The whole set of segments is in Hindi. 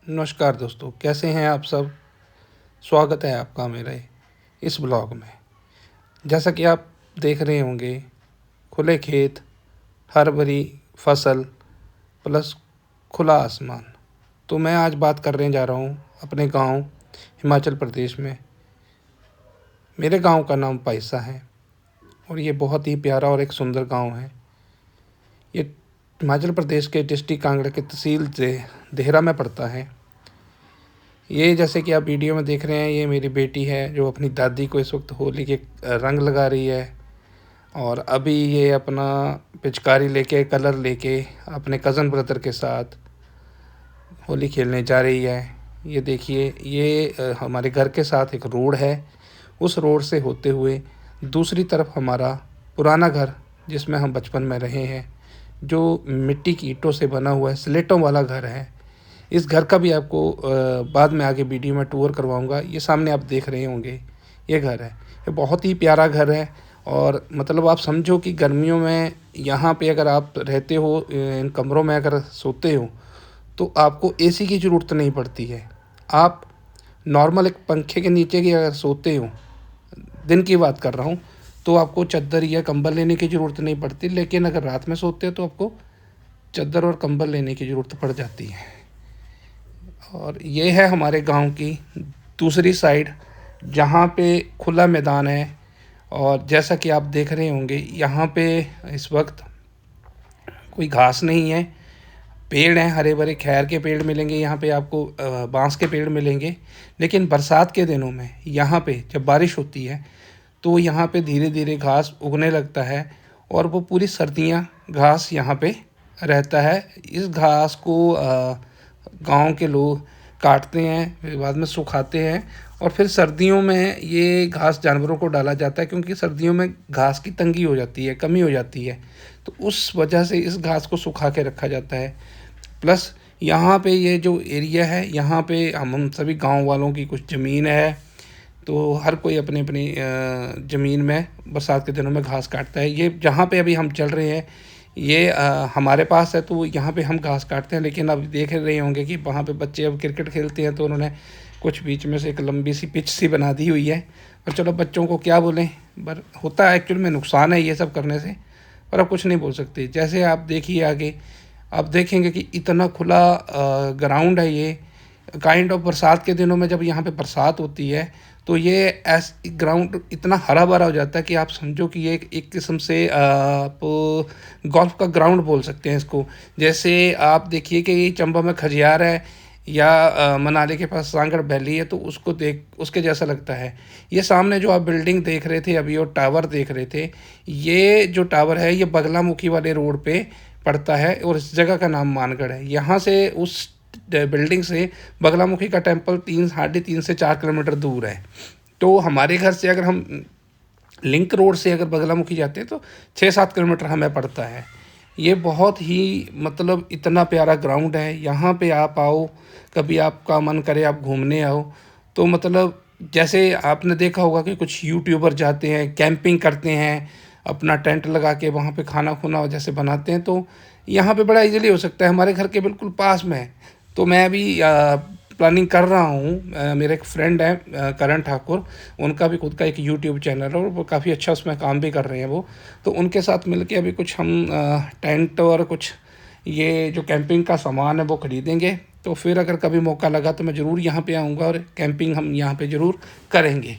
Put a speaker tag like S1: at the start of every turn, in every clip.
S1: नमस्कार दोस्तों, कैसे हैं आप सब। स्वागत है आपका मेरे इस ब्लॉग में। जैसा कि आप देख रहे होंगे, खुले खेत, हर भरी फसल प्लस खुला आसमान। तो मैं आज बात करने जा रहा हूँ अपने गांव हिमाचल प्रदेश में। मेरे गांव का नाम पाइसा है और ये बहुत ही प्यारा और एक सुंदर गांव है। ये हिमाचल प्रदेश के डिस्ट्रिक्ट कांगड़ा के तहसील देहरा में पड़ता है। ये जैसे कि आप वीडियो में देख रहे हैं, ये मेरी बेटी है जो अपनी दादी को इस वक्त होली के रंग लगा रही है। और अभी ये अपना पिचकारी लेके, कलर लेके अपने कज़न ब्रदर के साथ होली खेलने जा रही है। ये देखिए, ये हमारे घर के साथ एक रोड है। उस रोड से होते हुए दूसरी तरफ हमारा पुराना घर, जिसमें हम बचपन में रहे हैं, जो मिट्टी की ईंटों से बना हुआ है, स्लेटों वाला घर है। इस घर का भी आपको बाद में आगे वीडियो में टूर करवाऊंगा। ये सामने आप देख रहे होंगे, ये घर है। ये बहुत ही प्यारा घर है। और मतलब आप समझो कि गर्मियों में यहाँ पे अगर आप रहते हो, इन कमरों में अगर सोते हो, तो आपको एसी की ज़रूरत नहीं पड़ती है। आप नॉर्मल एक पंखे के नीचे की अगर सोते हो, दिन की बात कर रहा हूँ, तो आपको चादर या कंबल लेने की ज़रूरत नहीं पड़ती। लेकिन अगर रात में सोते हो तो आपको चादर और कंबल लेने की ज़रूरत पड़ जाती है। और ये है हमारे गांव की दूसरी साइड, जहाँ पे खुला मैदान है। और जैसा कि आप देख रहे होंगे, यहाँ पे इस वक्त कोई घास नहीं है। पेड़ हैं, हरे भरे खैर के पेड़ मिलेंगे यहाँ पे आपको, बांस के पेड़ मिलेंगे। लेकिन बरसात के दिनों में यहाँ पे जब बारिश होती है तो यहाँ पे धीरे धीरे घास उगने लगता है। और वो पूरी सर्दियाँ घास यहाँ पे रहता है। इस घास को गांव के लोग काटते हैं, फिर बाद में सुखाते हैं। और फिर सर्दियों में ये घास जानवरों को डाला जाता है, क्योंकि सर्दियों में घास की तंगी हो जाती है, कमी हो जाती है। तो उस वजह से इस घास को सुखा के रखा जाता है। प्लस यहाँ पे ये जो एरिया है, यहाँ पे हम सभी गांव वालों की कुछ ज़मीन है, तो हर कोई अपनी अपनी ज़मीन में बरसात के दिनों में घास काटता है। ये जहाँ पे अभी हम चल रहे हैं, ये हमारे पास है, तो यहाँ पे हम घास काटते हैं। लेकिन अब देख रहे होंगे कि वहाँ पे बच्चे अब क्रिकेट खेलते हैं, तो उन्होंने कुछ बीच में से एक लंबी सी पिच सी बना दी हुई है। पर चलो, बच्चों को क्या बोलें, पर होता है, एक्चुअल में नुकसान है ये सब करने से, पर अब कुछ नहीं बोल सकते। जैसे आप देखिए आगे, आप देखेंगे कि इतना खुला ग्राउंड है ये। काइंड ऑफ बरसात के दिनों में जब यहाँ पे बरसात होती है, तो ये ग्राउंड इतना हरा भरा हो जाता है कि आप समझो कि ये एक किस्म से आप गोल्फ का ग्राउंड बोल सकते हैं इसको। जैसे आप देखिए कि चंबा में खजियार है, या मनाली के पास सांगड़ वैली है, तो उसको देख उसके जैसा लगता है। ये सामने जो आप बिल्डिंग देख रहे थे अभी, और टावर देख रहे थे, ये जो टावर है ये बगलामुखी वाले रोड पे पड़ता है। और इस जगह का नाम मानगढ़ है। यहाँ से उस बिल्डिंग से बगलामुखी का टेम्पल 3 से 4 किलोमीटर दूर है। तो हमारे घर से अगर हम लिंक रोड से अगर बगलामुखी जाते हैं तो 6-7 किलोमीटर हमें पड़ता है। ये बहुत ही मतलब इतना प्यारा ग्राउंड है। यहाँ पे आप आओ, कभी आपका मन करे आप घूमने आओ, तो मतलब जैसे आपने देखा होगा कि कुछ यूट्यूबर जाते हैं, कैंपिंग करते हैं, अपना टेंट लगा के वहाँ पे खाना खुना जैसे बनाते हैं, तो यहाँ पे बड़ा इजीली हो सकता है। हमारे घर के बिल्कुल पास में है। तो मैं अभी प्लानिंग कर रहा हूँ। मेरे एक फ्रेंड है करण ठाकुर, उनका भी खुद का एक यूट्यूब चैनल है और वो काफ़ी अच्छा उसमें काम भी कर रहे हैं वो। तो उनके साथ मिलके अभी कुछ हम टेंट और कुछ ये जो कैंपिंग का सामान है वो ख़रीदेंगे। तो फिर अगर कभी मौका लगा तो मैं ज़रूर यहाँ पे आऊँगा और कैंपिंग हम यहाँ पे ज़रूर करेंगे।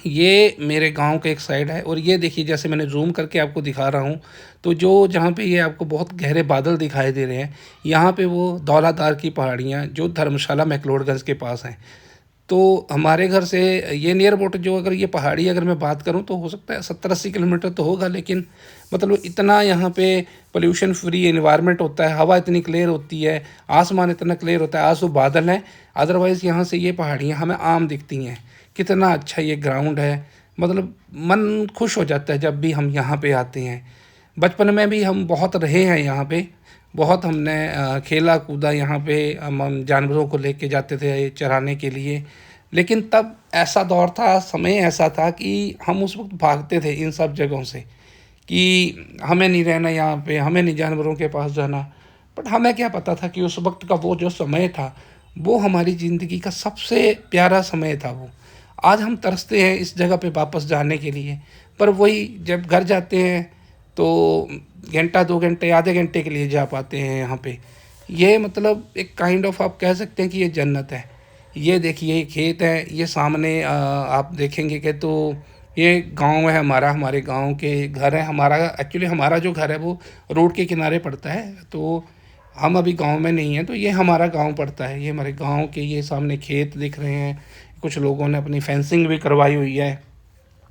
S1: ये मेरे गांव का एक साइड है। और ये देखिए, जैसे मैंने जूम करके आपको दिखा रहा हूँ, तो जो जहाँ पे ये आपको बहुत गहरे बादल दिखाई दे रहे हैं, यहाँ पे वो दौलाधार की पहाड़ियाँ जो धर्मशाला मैक्लोडगंज के पास हैं। तो हमारे घर से ये नियर अबाउट, जो अगर ये पहाड़ी अगर मैं बात करूँ तो हो सकता है 70-80 किलोमीटर तो होगा। लेकिन मतलब इतना यहाँ पे पोल्यूशन फ्री एनवायरनमेंट होता है, हवा इतनी क्लियर होती है, आसमान इतना क्लियर होता है। आज तो बादल हैं, अदरवाइज़ यहाँ से ये पहाड़ियाँ हमें आम दिखती हैं। कितना अच्छा ये ग्राउंड है, मतलब मन खुश हो जाता है जब भी हम यहाँ पे आते हैं। बचपन में भी हम बहुत रहे हैं यहाँ पे, बहुत हमने खेला कूदा यहाँ पे। हम जानवरों को लेके जाते थे चराने के लिए। लेकिन तब ऐसा दौर था, समय ऐसा था कि हम उस वक्त भागते थे इन सब जगहों से, कि हमें नहीं रहना यहाँ पे, हमें नहीं जानवरों के पास जाना। बट हमें क्या पता था कि उस वक्त का वो जो समय था वो हमारी ज़िंदगी का सबसे प्यारा समय था वो। आज हम तरसते हैं इस जगह पे वापस जाने के लिए, पर वही जब घर जाते हैं तो घंटा 2 घंटे आधे घंटे के लिए जा पाते हैं यहाँ पे। ये मतलब एक काइंड ऑफ आप कह सकते हैं कि ये जन्नत है। ये देखिए खेत है, ये सामने आप देखेंगे कि तो ये गांव है हमारा, हमारे गांव के घर है। हमारा एक्चुअली हमारा जो घर है वो रोड के किनारे पड़ता है, तो हम अभी गांव में नहीं हैं, तो ये हमारा गांव पड़ता है। ये हमारे गांव के ये सामने खेत दिख रहे हैं। कुछ लोगों ने अपनी फेंसिंग भी करवाई हुई है।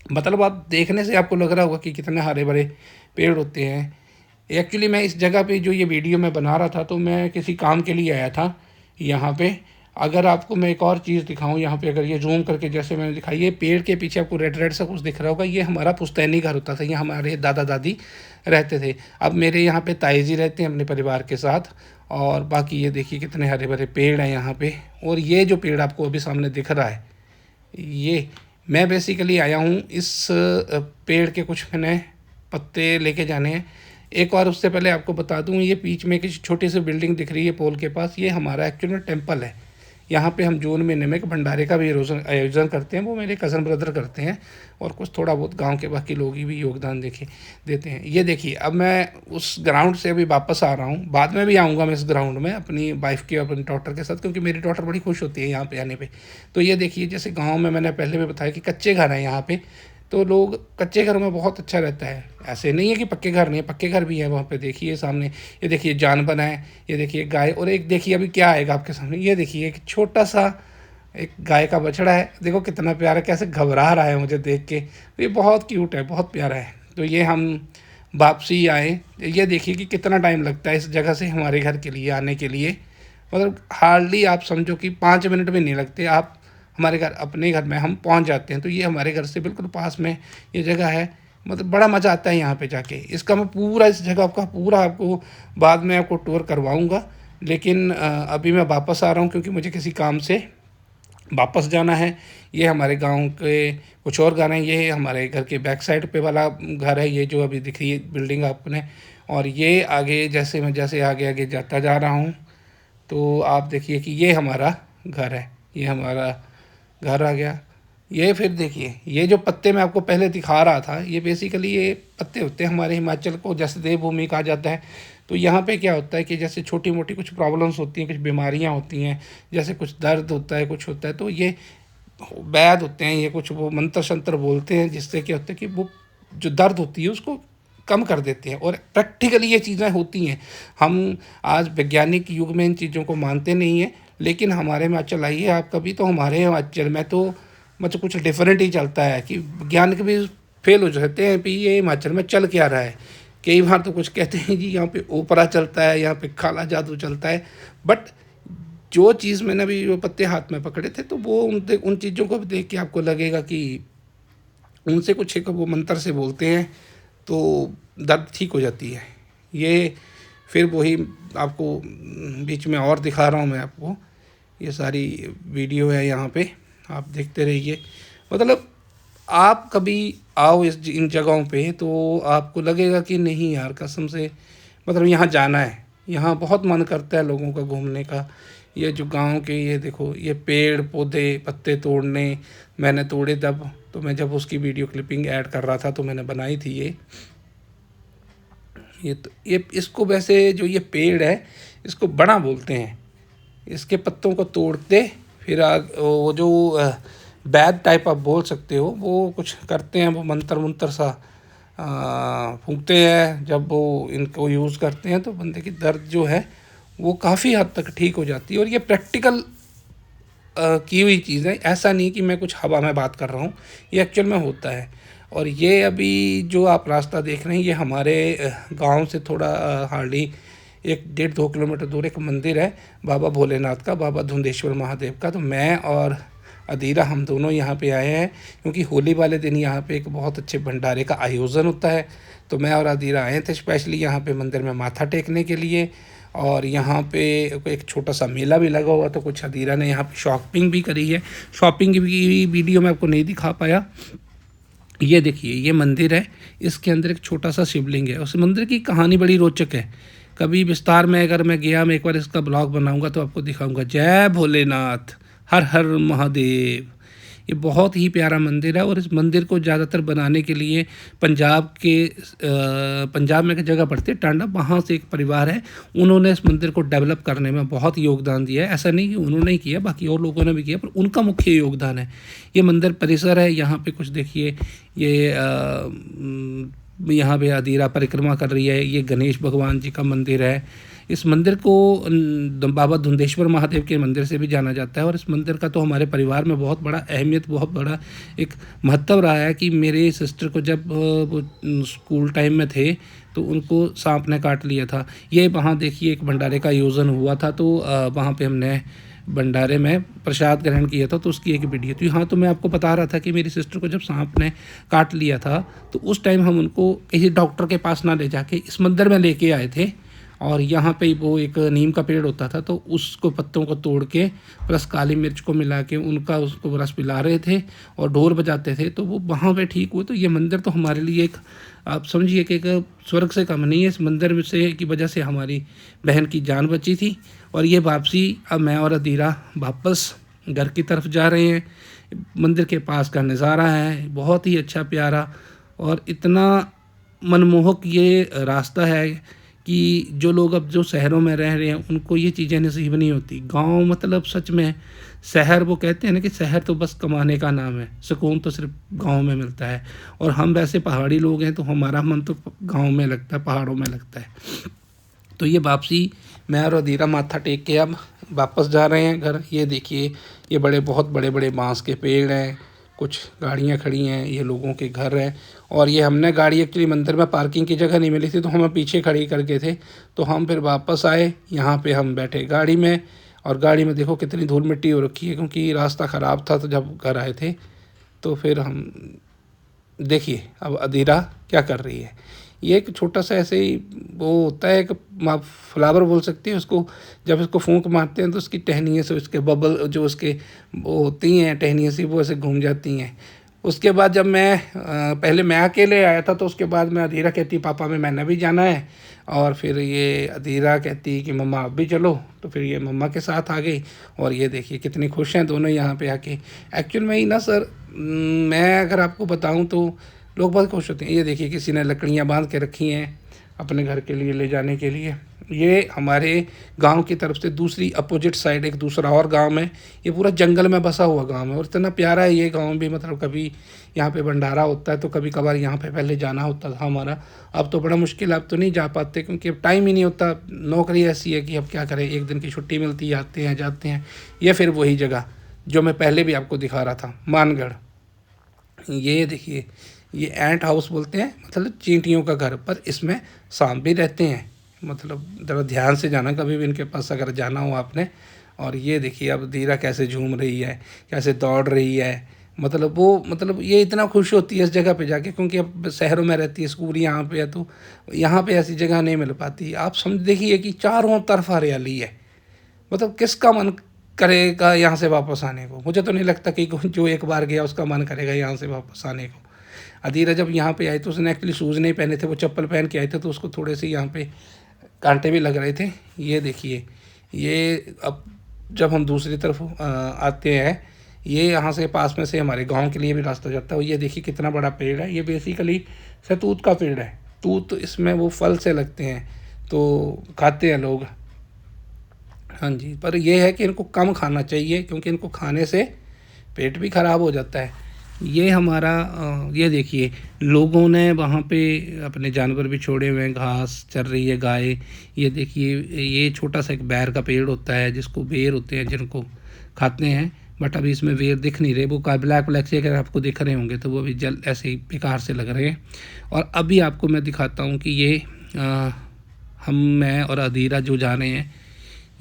S1: मतलब आप देखने से आपको लग रहा होगा कि कितने हरे भरे पेड़ होते हैं। एक्चुअली मैं इस जगह पे जो ये वीडियो मैं बना रहा था तो मैं किसी काम के लिए आया था यहाँ पे। अगर आपको मैं एक और चीज़ दिखाऊं यहाँ पे, अगर ये जूम करके जैसे मैंने दिखाई, ये पेड़ के पीछे आपको रेड रेड सा कुछ दिख रहा होगा, ये हमारा पुश्तैनी घर होता था। यहाँ हमारे दादा दादी रहते थे। अब मेरे यहाँ पे ताई जी रहते हैं अपने परिवार के साथ। और बाकी ये देखिए कितने हरे भरे पेड़ हैं यहाँ पे। और ये जो पेड़ आपको अभी सामने दिख रहा है, ये मैं बेसिकली आया हूँ इस पेड़ के कुछ मैंने पत्ते लेके जाने हैं। एक और उससे पहले आपको बता दूँ, ये बीच में किसी छोटी सी बिल्डिंग दिख रही है पोल के पास, ये हमारा एक्चुअल में टेम्पल है। यहाँ पे हम जून महीने में एक भंडारे का भी आयोजन करते हैं, वो मेरे कज़न ब्रदर करते हैं। और कुछ थोड़ा बहुत गांव के बाकी लोग ही भी योगदान देते हैं। ये देखिए अब मैं उस ग्राउंड से अभी वापस आ रहा हूँ। बाद में भी आऊँगा मैं इस ग्राउंड में अपनी वाइफ के अपनी डॉटर के साथ, क्योंकि मेरी डॉटर बड़ी खुश होती है यहाँ पे आने पे। तो ये देखिए जैसे गाँव में मैंने पहले भी बताया कि कच्चे घर हैं यहाँ पे, तो लोग कच्चे घर में बहुत अच्छा रहता है। ऐसे नहीं है कि पक्के घर नहीं है, पक्के घर भी है वहाँ पे। देखिए सामने ये देखिए जानवर है, ये देखिए गाय, और एक देखिए अभी क्या आएगा आपके सामने, ये देखिए एक छोटा सा एक गाय का बछड़ा है। देखो कितना प्यारा, कैसे घबरा रहा है मुझे देख के। तो ये बहुत क्यूट है, बहुत प्यारा है। तो ये हम वापसी आए, ये देखिए कि कितना टाइम लगता है इस जगह से हमारे घर के लिए आने के लिए। मतलब हार्डली आप समझो कि 5 मिनट भी नहीं लगते, आप हमारे घर अपने घर में हम पहुंच जाते हैं। तो ये हमारे घर से बिल्कुल पास में ये जगह है। मतलब बड़ा मज़ा आता है यहाँ पे जाके। इसका मैं पूरा इस जगह का पूरा आपको बाद में आपको टूर करवाऊँगा। लेकिन अभी मैं वापस आ रहा हूँ क्योंकि मुझे किसी काम से वापस जाना है। ये हमारे गांव के कुछ और घर हैं, ये हमारे घर के बैक साइड पे वाला घर है, ये जो अभी दिख रही है बिल्डिंग आपने। और ये आगे जैसे मैं जैसे आगे आगे जाता जा रहा हूँ तो आप देखिए कि ये हमारा घर है, ये हमारा घर आ गया। ये फिर देखिए ये जो पत्ते मैं आपको पहले दिखा रहा था, ये बेसिकली ये पत्ते होते हैं हमारे हिमाचल को जैसे देवभूमि कहा जाता है। तो यहाँ पे क्या होता है कि जैसे छोटी मोटी कुछ प्रॉब्लम्स होती हैं, कुछ बीमारियाँ होती हैं, जैसे कुछ दर्द होता है, कुछ होता है, तो ये वैद होते हैं, ये कुछ वो मंत्र शंत्र बोलते हैं, जिससे क्या होता है कि वो जो दर्द होती है उसको कम कर देते हैं। और प्रैक्टिकली ये चीज़ें होती हैं। हम आज वैज्ञानिक युग में इन चीज़ों को मानते नहीं हैं, लेकिन हमारे हिमाचल आइए आप कभी, तो हमारे हिमाचल में तो मतलब कुछ डिफरेंट ही चलता है कि वैज्ञानिक भी फेल हो जाते हैं कि ये हिमाचल में चल क्या रहा है। कई बार तो कुछ कहते हैं जी यहाँ पे ओपरा चलता है, यहाँ पे काला जादू चलता है। बट जो चीज़ मैंने अभी वो पत्ते हाथ में पकड़े थे, तो वो उन चीज़ों को भी देख के आपको लगेगा कि उनसे कुछ एक वो मंत्र से बोलते हैं तो दर्द ठीक हो जाती है। ये फिर वही आपको बीच में और दिखा रहा हूँ मैं आपको, ये सारी वीडियो है यहाँ पे, आप देखते रहिए। मतलब आप कभी आओ इन जगहों पे तो आपको लगेगा कि नहीं यार कसम से, मतलब यहाँ जाना है। यहाँ बहुत मन करता है लोगों का घूमने का। ये जो गांव के ये देखो ये पेड़ पौधे पत्ते तोड़ने, मैंने तोड़े तब, तो मैं जब उसकी वीडियो क्लिपिंग ऐड कर रहा था तो मैंने बनाई थी ये तो ये इसको वैसे जो ये पेड़ है इसको बड़ा बोलते हैं। इसके पत्तों को तोड़ते फिर वो जो बैद टाइप आप बोल सकते हो, वो कुछ करते हैं, वो मंत्र मंत्र सा फूंकते हैं। जब वो इनको यूज़ करते हैं तो बंदे की दर्द जो है वो काफ़ी हद तक ठीक हो जाती है। और ये प्रैक्टिकल की हुई चीज़ है, ऐसा नहीं कि मैं कुछ हवा में बात कर रहा हूँ, ये एक्चुअल में होता है। और ये अभी जो आप रास्ता देख रहे हैं ये हमारे गांव से थोड़ा हार्डली 1-1.5-2 किलोमीटर दूर एक मंदिर है बाबा भोलेनाथ का, बाबा धुंदेश्वर महादेव का। तो मैं और अदीरा हम दोनों यहाँ पे आए हैं क्योंकि होली वाले दिन यहाँ पे एक बहुत अच्छे भंडारे का आयोजन होता है। तो मैं और अदीरा आए थे स्पेशली यहाँ पे मंदिर में माथा टेकने के लिए। और यहाँ पे एक छोटा सा मेला भी लगा हुआ, तो कुछ अदीरा ने यहाँ पे शॉपिंग भी करी है। शॉपिंग की वीडियो मैं आपको नहीं दिखा पाया। ये देखिए ये मंदिर है, इसके अंदर एक छोटा सा शिवलिंग है। उस मंदिर की कहानी बड़ी रोचक है कभी विस्तार में अगर मैं गया, मैं एक बार इसका ब्लॉग बनाऊंगा तो आपको दिखाऊंगा। जय भोलेनाथ, हर हर महादेव। ये बहुत ही प्यारा मंदिर है और इस मंदिर को ज़्यादातर बनाने के लिए पंजाब में एक जगह पड़ती है टांडा, वहाँ से एक परिवार है, उन्होंने इस मंदिर को डेवलप करने में बहुत योगदान दिया है। ऐसा नहीं कि उन्होंने ही किया, बाकी और लोगों ने भी किया, पर उनका मुख्य योगदान है। ये मंदिर परिसर है, यहाँ पे कुछ देखिए, ये यहाँ पे अधीरा परिक्रमा कर रही है, ये गणेश भगवान जी का मंदिर है। इस मंदिर को बाबा धुंदेश्वर महादेव के मंदिर से भी जाना जाता है। और इस मंदिर का तो हमारे परिवार में बहुत बड़ा अहमियत, बहुत बड़ा एक महत्व रहा है कि मेरे सिस्टर को जब वो स्कूल टाइम में थे तो उनको सांप ने काट लिया था। ये वहाँ देखिए एक भंडारे का आयोजन हुआ था, तो वहाँ पे हमने भंडारे में प्रसाद ग्रहण किया था, तो उसकी एक वीडियो थी। हाँ, तो मैं आपको बता रहा था कि मेरी सिस्टर को जब सांप ने काट लिया था तो उस टाइम हम उनको किसी डॉक्टर के पास ना ले जाके इस मंदिर में लेके आए थे। और यहाँ पे वो एक नीम का पेड़ होता था, तो उसको पत्तों को तोड़ के प्लस काली मिर्च को मिला के उनका उसको रस पिला रहे थे और ढोल बजाते थे, तो वो वहाँ पे ठीक हुए। तो ये मंदिर तो हमारे लिए एक, आप समझिए कि एक स्वर्ग से कम नहीं है। इस मंदिर से की वजह से हमारी बहन की जान बची थी। और ये वापसी, अब मैं और अधीरा वापस घर की तरफ जा रहे हैं। मंदिर के पास का नज़ारा है बहुत ही अच्छा प्यारा, और इतना मनमोहक ये रास्ता है कि जो लोग अब जो शहरों में रह रहे हैं उनको ये चीज़ें नसीब नहीं होती। गांव मतलब सच में शहर, वो कहते हैं ना कि शहर तो बस कमाने का नाम है, सुकून तो सिर्फ गांव में मिलता है। और हम वैसे पहाड़ी लोग हैं तो हमारा मन तो गांव में लगता है, पहाड़ों में लगता है। तो ये वापसी, मैं और अधीरा माथा टेक के अब वापस जा रहे हैं घर। ये देखिए, ये बहुत बड़े बड़े बांस के पेड़ हैं, कुछ गाड़ियाँ खड़ी हैं, ये लोगों के घर हैं। और ये हमने गाड़ी एक्चुअली मंदिर में पार्किंग की जगह नहीं मिली थी, तो हम पीछे खड़ी करके थे, तो हम फिर वापस आए। यहाँ पे हम बैठे गाड़ी में, और गाड़ी में देखो कितनी धूल मिट्टी हो रखी है, क्योंकि रास्ता ख़राब था। तो जब घर आए थे तो फिर हम देखिए अब अधीरा क्या कर रही है। ये एक छोटा सा ऐसे ही वो होता है, एक फ्लावर बोल सकते हैं उसको। जब इसको फूंक मारते हैं तो उसकी टहनियों से उसके बबल जो उसके वो होती हैं टहनियों से, वो ऐसे घूम जाती हैं। उसके बाद जब मैं पहले मैं अकेले आया था, तो उसके बाद मैं अधीरा कहती पापा में मैंने भी जाना है, और फिर ये अधीरा कहती कि मम्मा आप भी चलो, तो फिर ये मम्मा के साथ आ गई। और ये देखिए कितनी खुश हैं दोनों यहाँ पे आके। एक्चुअल में ही ना सर, मैं अगर आपको बताऊँ तो लोग बहुत खुश होते हैं। ये देखिए किसी ने लकड़ियाँ बांध के रखी हैं अपने घर के लिए ले जाने के लिए। ये हमारे गांव की तरफ से दूसरी अपोजिट साइड एक दूसरा और गांव है, ये पूरा जंगल में बसा हुआ गांव है, और इतना प्यारा है ये गांव भी। मतलब कभी यहाँ पे भंडारा होता है तो कभी कभार यहाँ पे पहले जाना होता था हमारा। अब तो बड़ा मुश्किल, अब तो नहीं जा पाते क्योंकि अब टाइम ही नहीं होता। नौकरी ऐसी है कि अब क्या करें, एक दिन की छुट्टी मिलती है, आते हैं जाते हैं। ये फिर वही जगह जो मैं पहले भी आपको दिखा रहा था, मानगढ़। ये देखिए, ये एंट हाउस बोलते हैं, मतलब चींटियों का घर, पर इसमें सांप भी रहते हैं। मतलब ज़रा ध्यान से जाना कभी भी इनके पास अगर जाना हो आपने। और ये देखिए अब धीरा कैसे झूम रही है, कैसे दौड़ रही है। मतलब ये इतना खुश होती है इस जगह पे जाके, क्योंकि अब शहरों में रहती है, स्कूल यहाँ पे है, तो यहाँ पे ऐसी जगह नहीं मिल पाती। आप समझ देखिए कि चारों तरफ हरियाली है। मतलब किसका मन करेगा यहाँ से वापस आने को? मुझे तो नहीं लगता कि जो एक बार गया उसका मन करेगा यहाँ से वापस आने को। अधीरा जब यहाँ पे आई तो उसने एक्चुअली शूज़ नहीं पहने थे, वो चप्पल पहन के आए थे, तो उसको थोड़े से यहाँ पे कांटे भी लग रहे थे। ये देखिए, ये अब जब हम दूसरी तरफ आते हैं, ये यहाँ से पास में से हमारे गांव के लिए भी रास्ता जाता है। ये देखिए कितना बड़ा पेड़ है, ये बेसिकली शहतूत का पेड़ है। तूत इसमें वो फल से लगते हैं, तो खाते हैं लोग। हाँ जी, पर यह है कि इनको कम खाना चाहिए, क्योंकि इनको खाने से पेट भी ख़राब हो जाता है। ये हमारा ये देखिए, लोगों ने वहाँ पे अपने जानवर भी छोड़े हुए हैं, घास चर रही है गाय। ये देखिए, ये छोटा सा एक बैर का पेड़ होता है जिसको बेर होते हैं, जिनको खाते हैं। बट अभी इसमें बेर दिख नहीं रहे, वो का ब्लैक ब्लैक से अगर आपको दिख रहे होंगे तो वो अभी जल ऐसे ही बेकार से लग रहे हैं। और अभी आपको मैं दिखाता हूँ कि ये मैं और अधीरा जो जा रहे हैं,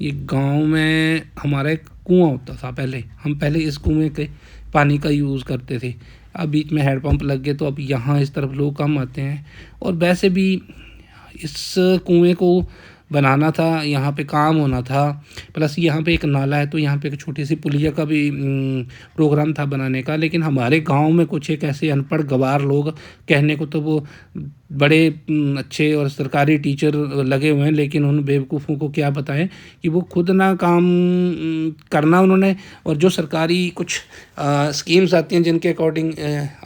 S1: ये गांव में हमारा एक कुआं होता था पहले। हम पहले इस कुएं के पानी का यूज़ करते थे। अब बीच में हैंडपम्प लग गए, तो अब यहाँ इस तरफ लोग कम आते हैं। और वैसे भी इस कुएं को बनाना था, यहाँ पे काम होना था, प्लस यहाँ पे एक नाला है तो यहाँ पे एक छोटी सी पुलिया का भी प्रोग्राम था बनाने का। लेकिन हमारे गांव में कुछ एक ऐसे अनपढ़ गँवार लोग, कहने को तो वो बड़े अच्छे और सरकारी टीचर लगे हुए हैं, लेकिन उन बेवकूफ़ों को क्या बताएं कि वो खुद ना काम करना उन्होंने, और जो सरकारी कुछ स्कीम्स आती हैं जिनके अकॉर्डिंग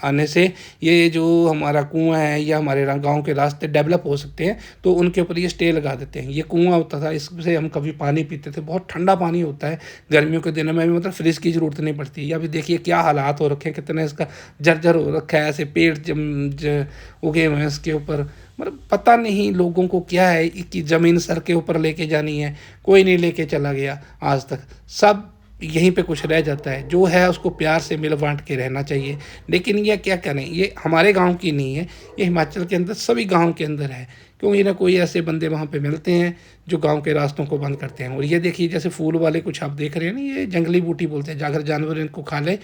S1: आने से ये जो हमारा कुआं है या हमारे गांव के रास्ते डेवलप हो सकते हैं, तो उनके ऊपर ये स्टे लगा देते हैं। ये कुआं होता था, इससे हम कभी पानी पीते थे, बहुत ठंडा पानी होता है गर्मियों के दिनों में भी, मतलब फ्रिज की ज़रूरत नहीं पड़ती। या अभी देखिए क्या हालात हो रखे हैं, कितने इसका जर्जर हो रखा है, ऐसे पेड़ उगे हुए हैं इसके ऊपर। मतलब पता नहीं लोगों को क्या है कि ज़मीन सर के ऊपर लेके जानी है, कोई नहीं लेके चला गया आज तक, सब यहीं पे कुछ रह जाता है। जो है उसको प्यार से मिल बांट के रहना चाहिए। लेकिन ये क्या करें, ये हमारे गांव की नहीं है, ये हिमाचल के अंदर सभी गांव के अंदर है, क्योंकि ना कोई ऐसे बंदे वहाँ पे मिलते हैं जो गांव के रास्तों को बंद करते हैं। और ये देखिए जैसे फूल वाले कुछ आप देख रहे हैं ना, ये जंगली बूटी बोलते हैं, अगर जानवर इनको खा ले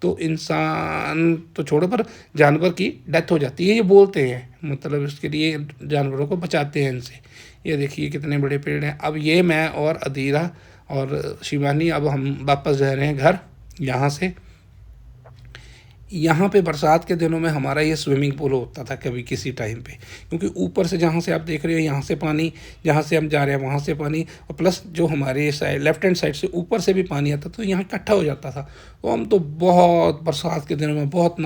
S1: तो इंसान तो छोड़ो पर जानवर की डेथ हो जाती है, ये बोलते हैं। मतलब इसके लिए जानवरों को बचाते हैं इनसे। ये देखिए कितने बड़े पेड़ हैं। अब ये मैं और अदीरा और शिवानी अब हम वापस जा रहे हैं घर यहाँ से। यहाँ पे बरसात के दिनों में हमारा ये स्विमिंग पूल होता था कभी किसी टाइम पे, क्योंकि ऊपर से जहाँ से आप देख रहे हो यहाँ से पानी, जहाँ से हम जा रहे हैं वहाँ से पानी, और प्लस जो हमारे साइड लेफ्ट हैंड साइड से ऊपर से भी पानी आता, तो यहाँ इकट्ठा हो जाता था। तो हम तो बहुत बरसात के दिनों में बहुत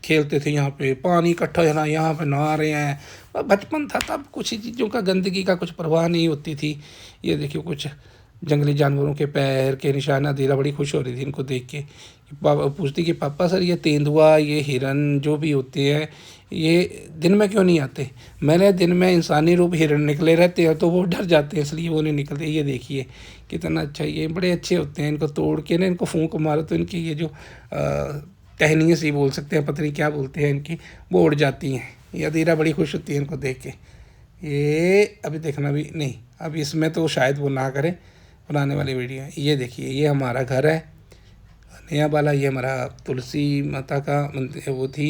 S1: खेलते थे यहाँ पे, पानी इकट्ठा हो जाना, यहाँ पे नहा रहे हैं। और बचपन था तब कुछ ही चीज़ों का, गंदगी का कुछ परवाह नहीं होती थी। ये देखिए कुछ जंगली जानवरों के पैर के निशान। अधीरा बड़ी खुश हो रही थी इनको देख के, पापा पूछती कि पापा सर ये तेंदुआ, ये हिरन जो भी होते हैं, ये दिन में क्यों नहीं आते? मैंने दिन में इंसानी रूप हिरन निकले रहते हैं तो वो डर जाते हैं, इसलिए वो नहीं निकलते। ये देखिए कितना अच्छा, ये बड़े अच्छे होते हैं। इनको तोड़ के ना, इनको फूंक मारो तो इनकी ये जो टहनियाँ सी बोल सकते हैं, पता नहीं क्या बोलते हैं इनकी, वो उड़ जाती हैं। ये अधीरा बड़ी खुश होती है इनको देख के। ये अभी देखना भी नहीं, अब इसमें तो शायद वो ना करे, पुराने वाली वीडियो है। ये देखिए ये हमारा घर है नया वाला, ये हमारा तुलसी माता का मंदिर वो थी।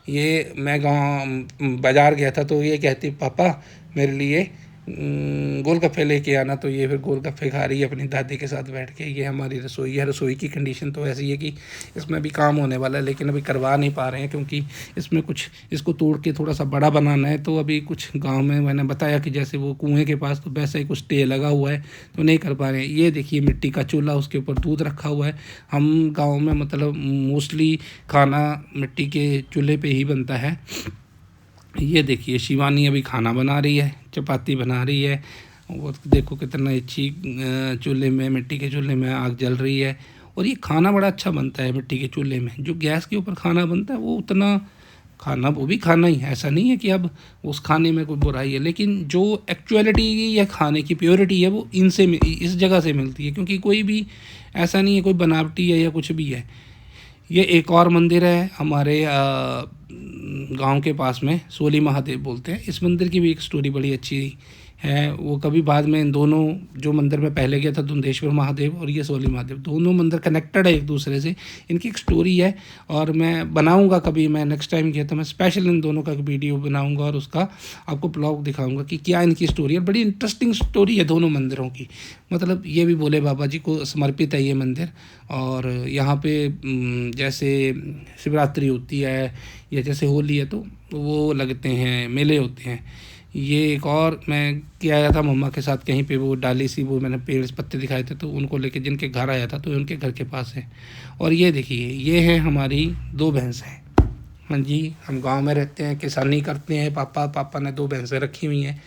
S1: ये मैं गाँव बाज़ार गया था तो ये कहती पापा मेरे लिए गोलगप्पे लेके आना, तो ये फिर गोलगप्पे खा रही है अपनी दादी के साथ बैठ के। ये हमारी रसोई है। रसोई की कंडीशन तो ऐसी है कि इसमें भी काम होने वाला है, लेकिन अभी करवा नहीं पा रहे हैं क्योंकि इसमें कुछ इसको तोड़ के थोड़ा सा बड़ा बनाना है। तो अभी कुछ गांव में मैंने बताया कि जैसे वो कुएं के पास तो वैसा ही कुछ टे लगा हुआ है, तो नहीं कर पा रहे हैं। ये देखिए मिट्टी का चूल्हा, उसके ऊपर दूध रखा हुआ है। हम गाँव में मतलब मोस्टली खाना मिट्टी के चूल्हे पर ही बनता है। ये देखिए शिवानी अभी खाना बना रही है, चपाती बना रही है। और देखो कितना अच्छी चूल्हे में, मिट्टी के चूल्हे में आग जल रही है। और ये खाना बड़ा अच्छा बनता है मिट्टी के चूल्हे में। जो गैस के ऊपर खाना बनता है वो उतना खाना, वो भी खाना ही है, ऐसा नहीं है कि अब उस खाने में कोई बुराई है, लेकिन जो एक्चुअलिटी या खाने की प्योरिटी है वो इनसे इस जगह से मिलती है। क्योंकि कोई भी ऐसा नहीं है कोई बनावटी है या कुछ भी है। ये एक और मंदिर है हमारे गांव के पास में, सोली महादेव बोलते हैं। इस मंदिर की भी एक स्टोरी बड़ी अच्छी है। वो कभी बाद में इन दोनों, जो मंदिर में पहले गया था धुंधेश्वर महादेव और ये सोली महादेव, दोनों मंदिर कनेक्टेड है एक दूसरे से। इनकी एक स्टोरी है और मैं बनाऊंगा कभी, मैं नेक्स्ट टाइम गया तो मैं स्पेशल इन दोनों का वीडियो बनाऊंगा और उसका आपको ब्लॉग दिखाऊंगा कि क्या इनकी स्टोरी है। बड़ी इंटरेस्टिंग स्टोरी है दोनों मंदिरों की। मतलब ये भी भोले बाबा जी को समर्पित है ये मंदिर। और यहाँ पे जैसे शिवरात्रि होती है या जैसे होली है तो वो लगते हैं, मेले होते हैं। ये एक और मैं क्या आया था मम्मा के साथ कहीं पे, वो डाली सी वो मैंने पेड़ पत्ते दिखाए थे तो उनको लेके जिनके घर आया था तो उनके घर के पास है। और ये देखिए ये है हमारी 2 भैंस हैं। हाँ जी, हम गांव में रहते हैं, किसानी करते हैं। पापा ने 2 भैंसें रखी हुई हैं।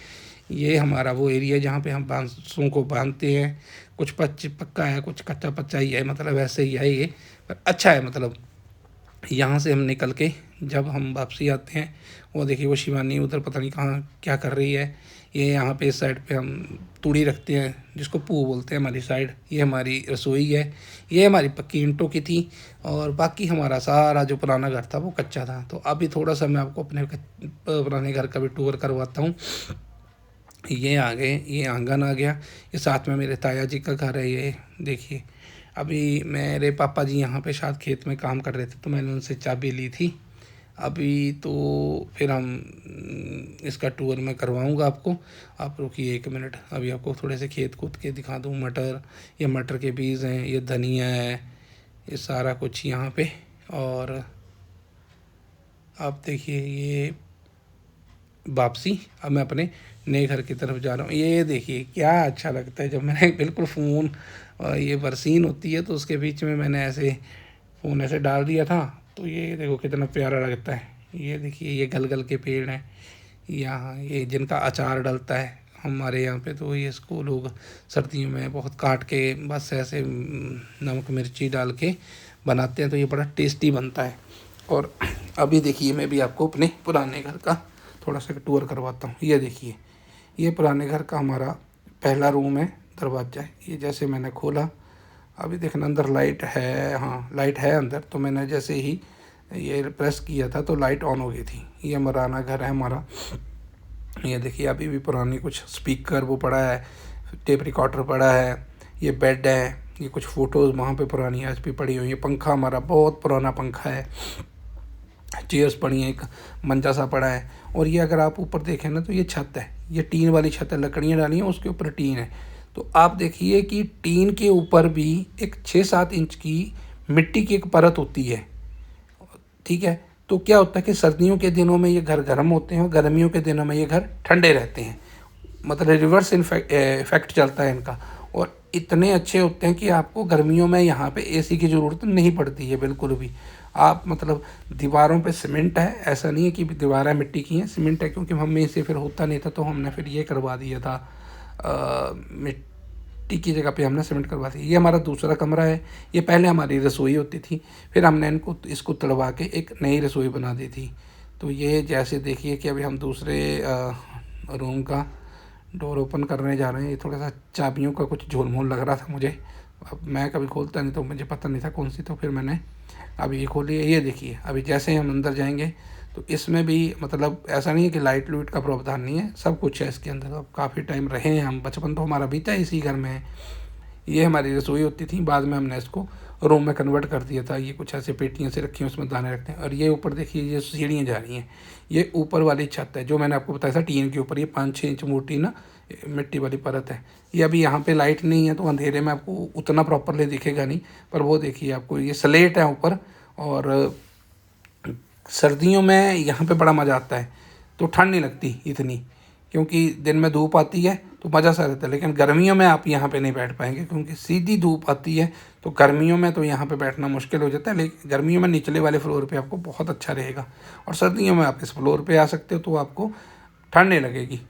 S1: ये हमारा वो एरिया जहाँ पे हम भैंसों को बांधते हैं। कुछ पक्का है, कुछ कच्चा पच्चा ही है, मतलब ऐसे ही है ये, पर अच्छा है। मतलब यहाँ से हम निकल के जब हम वापसी आते हैं, वो देखिए वो शिवानी उधर पता नहीं कहाँ क्या कर रही है। ये यहाँ पे इस साइड पे हम तूड़ी रखते हैं जिसको पू बोलते हैं हमारी साइड। ये हमारी रसोई है। ये हमारी पक्की ईंटों की थी और बाकी हमारा सारा जो पुराना घर था वो कच्चा था। तो अभी थोड़ा सा मैं आपको अपने पुराने घर का भी टूर करवाता हूँ। ये आ गए, ये आंगन आ गया। ये साथ में मेरे ताया जी का घर है। ये देखिए अभी मेरे पापा जी यहाँ पे शायद खेत में काम कर रहे थे तो मैंने उनसे चाबी ली थी अभी तो फिर हम इसका टूर मैं करवाऊँगा आपको। आप रुकिए 1 मिनट, अभी आपको थोड़े से खेत कूद के दिखा दूँ। मटर, ये मटर के बीज हैं, ये धनिया है, ये सारा कुछ यहाँ पे। और आप देखिए ये वापसी, अब मैं अपने नए घर की तरफ जा रहा हूँ। ये देखिए क्या अच्छा लगता है जब मैंने बिल्कुल फ़ोन, ये बरसीन होती है तो उसके बीच में मैंने ऐसे फ़ोन ऐसे डाल दिया था, तो ये देखो कितना प्यारा लगता है। ये देखिए ये गलगल के पेड़ हैं यहाँ, ये जिनका अचार डलता है हमारे यहाँ पे, तो ये इसको लोग सर्दियों में बहुत काट के बस ऐसे नमक मिर्ची डाल के बनाते हैं, तो ये बड़ा टेस्टी बनता है। और अभी देखिए मैं भी आपको अपने पुराने घर का थोड़ा सा टूर करवाता हूँ। ये देखिए ये पुराने घर का हमारा पहला रूम है, दरवाज़ा है। ये जैसे मैंने खोला, अभी देखना अंदर लाइट है, हाँ लाइट है अंदर। तो मैंने जैसे ही ये प्रेस किया था तो लाइट ऑन हो गई थी। ये पुराना घर है हमारा। ये देखिए अभी भी पुरानी कुछ स्पीकर वो पड़ा है, टेप रिकॉर्डर पड़ा है, ये बेड है, ये कुछ फ़ोटोज़ वहाँ पे पुरानी आज भी पड़ी हुई है। पंखा हमारा बहुत पुराना पंखा है, चेयर्स पड़ी हैं, एक मंचा सा पड़ा है। और ये अगर आप ऊपर देखें ना तो ये छत है, ये टीन वाली छत है, लकड़ियाँ डाली हैं उसके ऊपर टीन है। तो आप देखिए कि टीन के ऊपर भी एक 6-7 इंच की मिट्टी की एक परत होती है, ठीक है। तो क्या होता है कि सर्दियों के दिनों में ये घर गर्म होते हैं और गर्मियों के दिनों में ये घर ठंडे रहते हैं, मतलब रिवर्स इफेक्ट चलता है इनका। और इतने अच्छे होते हैं कि आपको गर्मियों में यहाँ पे एसी की ज़रूरत नहीं पड़ती है बिल्कुल भी। आप मतलब दीवारों पे सीमेंट है, ऐसा नहीं है कि दीवारें मिट्टी की हैं, सीमेंट है, क्योंकि हम में से फिर होता नहीं था तो हमने फिर ये करवा दिया था, मिट्टी की जगह पे हमने सीमेंट करवा दी। ये हमारा दूसरा कमरा है, ये पहले हमारी रसोई होती थी, फिर हमने इसको तड़वा के एक नई रसोई बना दी थी। तो ये जैसे देखिए कि अभी हम दूसरे रूम का डोर ओपन करने जा रहे हैं। ये थोड़ा सा चाबियों का कुछ झोल-मोल लग रहा था मुझे, अब मैं कभी खोलता नहीं तो मुझे पता नहीं था कौन सी, तो फिर मैंने अभी ये खोली है। ये देखिए अभी जैसे ही हम अंदर जाएंगे तो इसमें भी मतलब ऐसा नहीं है कि लाइट लूइट का प्रावधान नहीं है, सब कुछ है इसके अंदर। अब काफ़ी टाइम रहे हैं हम, बचपन तो हमारा बीता है इसी घर में है। ये हमारी रसोई होती थी, बाद में हमने इसको रूम में कन्वर्ट कर दिया था। ये कुछ ऐसे पेटियाँ से रखी हैं, उसमें दाने रखते हैं। और ये ऊपर देखिए ये सीढ़ियाँ जा रही हैं, ये ऊपर वाली छत है जो मैंने आपको बताया था टीन के ऊपर। ये 5-6 इंच मोटी ना मिट्टी वाली परत है। ये अभी यहाँ पे लाइट नहीं है तो अंधेरे में आपको उतना प्रॉपरली दिखेगा नहीं, पर वो देखिए आपको ये स्लेट है ऊपर। और सर्दियों में यहाँ पे बड़ा मज़ा आता है, तो ठंड नहीं लगती इतनी, क्योंकि दिन में धूप आती है तो मज़ा सा रहता है। लेकिन गर्मियों में आप यहाँ पे नहीं बैठ पाएंगे, क्योंकि सीधी धूप आती है, तो गर्मियों में तो यहाँ पे बैठना मुश्किल हो जाता है। लेकिन गर्मियों में निचले वाले फ्लोर पे आपको बहुत अच्छा रहेगा, और सर्दियों में आप इस फ्लोर पे आ सकते हो तो आपको ठंड नहीं लगेगी।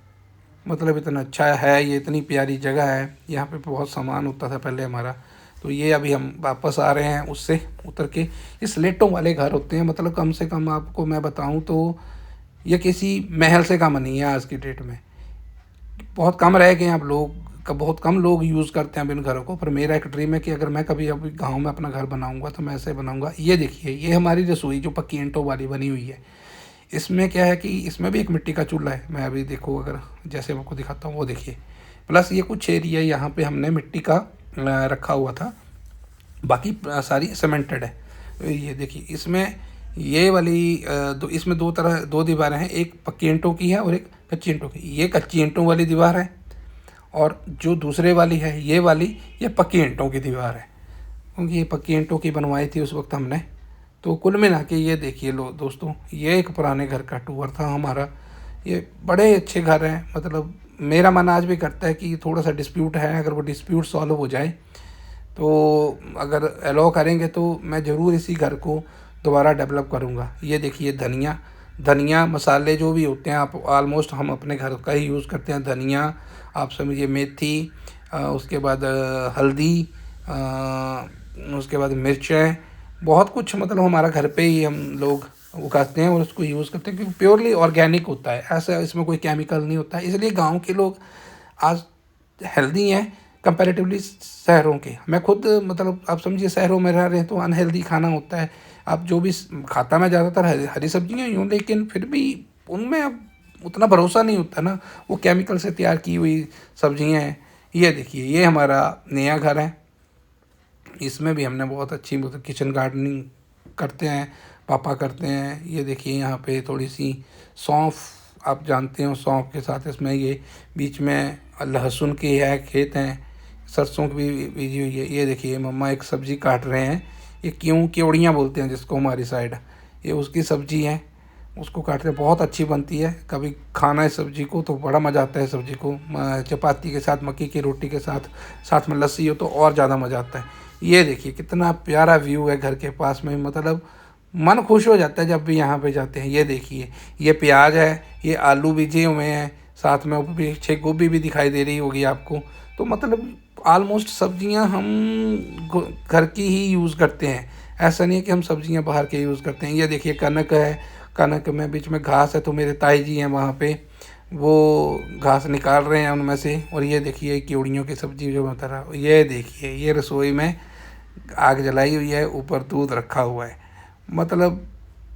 S1: मतलब इतना अच्छा है, ये इतनी प्यारी जगह है। यहाँ पे बहुत सामान होता था पहले हमारा। तो ये अभी हम वापस आ रहे हैं उससे उतर के। ये स्लेटों वाले घर होते हैं, मतलब कम से कम आपको मैं बताऊं तो ये किसी महल से कम नहीं है आज की डेट में। बहुत कम रह गए हैं अब लोग का, बहुत कम लोग यूज़ करते हैं अब इन घरों को। पर मेरा एक ड्रीम है कि अगर मैं कभी अभी गांव में अपना घर बनाऊंगा तो मैं ऐसे बनाऊंगा। ये देखिए ये हमारी रसोई जो पक्की ईंटों वाली बनी हुई है। इसमें क्या है कि इसमें भी एक मिट्टी का चूल्हा है। मैं अभी देखो अगर जैसे मैं आपको दिखाता हूँ वो देखिए। प्लस ये कुछ एरिया यहाँ पे हमने मिट्टी का रखा हुआ था, बाकी सारी सीमेंटेड है। ये देखिए इसमें ये वाली इसमें दो दीवारें हैं, एक पक्की ईंटों की है और एक कच्ची ईंटों की। ये कच्ची ईंटों वाली दीवार है, और जो दूसरे वाली है ये वाली, ये पक्की ईंटों की दीवार है, क्योंकि ये पक्की ईंटों की बनवाई थी उस वक्त हमने। तो कुल मिला के ये देखिए लो दोस्तों, ये एक पुराने घर का टूर था हमारा। ये बड़े अच्छे घर हैं, मतलब मेरा मन आज भी करता है कि थोड़ा सा डिस्प्यूट है, अगर वो डिस्प्यूट सॉल्व हो जाए तो अगर अलाउ करेंगे तो मैं ज़रूर इसी घर को दोबारा डेवलप करूँगा। ये देखिए धनिया, धनिया मसाले जो भी होते हैं आप ऑलमोस्ट हम अपने घर का ही यूज़ करते हैं। धनिया आप समझिए, मेथी, उसके बाद हल्दी, उसके बाद मिर्चें, बहुत कुछ मतलब हमारा घर पे ही हम लोग उगाते हैं और उसको यूज़ करते हैं, क्योंकि प्योरली ऑर्गेनिक होता है, ऐसा इसमें कोई केमिकल नहीं होता है। इसलिए गांव के लोग आज हेल्दी हैं कंपैरेटिवली शहरों के। मैं खुद मतलब आप समझिए शहरों में रह रहे हैं तो अनहेल्दी खाना होता है। अब जो भी खाता मैं ज़्यादातर हरी सब्जियाँ ही हूँ, लेकिन फिर भी उनमें अब उतना भरोसा नहीं होता ना, वो केमिकल से तैयार की हुई सब्जियाँ हैं। ये देखिए ये हमारा नया घर है, इसमें भी हमने बहुत अच्छी मतलब किचन गार्डनिंग करते हैं, पापा करते हैं। ये देखिए यहाँ पे थोड़ी सी सौंफ, आप जानते हो सौंफ के साथ इसमें ये बीच में लहसुन की है खेत हैं, सरसों की भी बीजी हुई है। ये देखिए मम्मा एक सब्ज़ी काट रहे हैं, ये क्योड़ियाँ बोलते हैं जिसको हमारी साइड, ये उसकी सब्ज़ी है, उसको काट रहे हैं। बहुत अच्छी बनती है, कभी खाना है सब्ज़ी को तो बड़ा मज़ा आता है। सब्ज़ी को चपाती के साथ, मक्की की रोटी के साथ, साथ में लस्सी हो तो और ज़्यादा मज़ा आता है। ये देखिए कितना प्यारा व्यू है घर के पास में, मतलब मन खुश हो जाता है जब भी यहाँ पे जाते हैं। ये देखिए ये प्याज है, ये आलू बीजे हुए हैं, साथ में ऊपर पीछे गोभी भी दिखाई दे रही होगी आपको। तो मतलब ऑलमोस्ट सब्जियां हम घर की ही यूज़ करते हैं, ऐसा नहीं है कि हम सब्जियां बाहर के यूज़ करते हैं। ये देखिए कनक है, कनक में बीच में घास है, तो मेरे ताई जी हैं वहाँ पे, वो घास निकाल रहे हैं उनमें से। और ये देखिए क्योड़ियों की सब्ज़ी जो बता रहा, ये देखिए ये रसोई में आग जलाई हुई है, ऊपर दूध रखा हुआ है। मतलब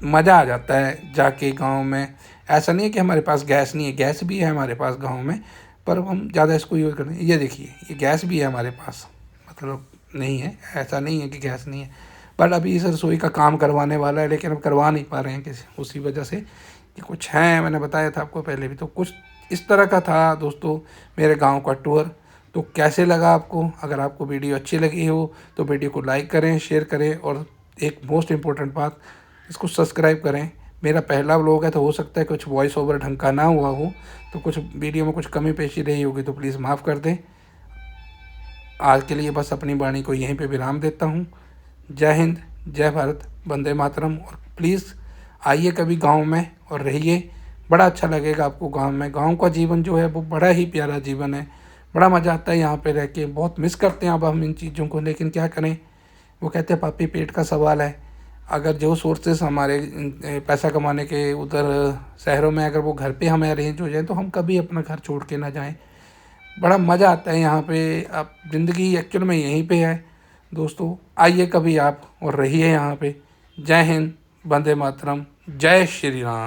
S1: मज़ा आ जाता है जाके गांव में। ऐसा नहीं है कि हमारे पास गैस नहीं है, गैस भी है हमारे पास गांव में, पर हम ज़्यादा इसको यूज़ करते हैं। ये देखिए ये गैस भी है हमारे पास, मतलब नहीं है, ऐसा नहीं है कि गैस नहीं है, बट अभी इस रसोई का काम करवाने वाला है, लेकिन अब करवा नहीं पा रहे हैं किसी उसी वजह से कि कुछ हैं, मैंने बताया था आपको पहले भी। तो कुछ इस तरह का था दोस्तों मेरे गाँव का टूर। तो कैसे लगा आपको? अगर आपको वीडियो अच्छी लगी हो तो वीडियो को लाइक करें, शेयर करें, और एक मोस्ट इम्पोर्टेंट बात, इसको सब्सक्राइब करें। मेरा पहला व्लॉग है तो हो सकता है कुछ वॉइस ओवर ढंग का ना हुआ हो, तो कुछ वीडियो में कुछ कमी पेशी रही होगी तो प्लीज़ माफ़ कर दें। आज के लिए बस अपनी वाणी को यहीं पे विराम देता हूँ। जय हिंद, जय भारत, वंदे मातरम। और प्लीज़ आइए कभी गांव में और रहिए, बड़ा अच्छा लगेगा आपको गांव में। गांव का जीवन जो है वो बड़ा ही प्यारा जीवन है, बड़ा मज़ा आता है यहाँ पे रह के। बहुत मिस करते हैं अब हम इन चीज़ों को, लेकिन क्या करें, वो कहते हैं पापी पेट का सवाल है। अगर जो सोर्सेस हमारे पैसा कमाने के उधर शहरों में, अगर वो घर पे हमें अरेंज हो जाए तो हम कभी अपना घर छोड़ के ना जाएं। बड़ा मज़ा आता है यहाँ पे। अब ज़िंदगी एक्चुअल में यहीं पे है दोस्तों, आइए कभी आप और रहिए यहाँ पे। जय हिंद, वंदे मातरम, जय श्री राम।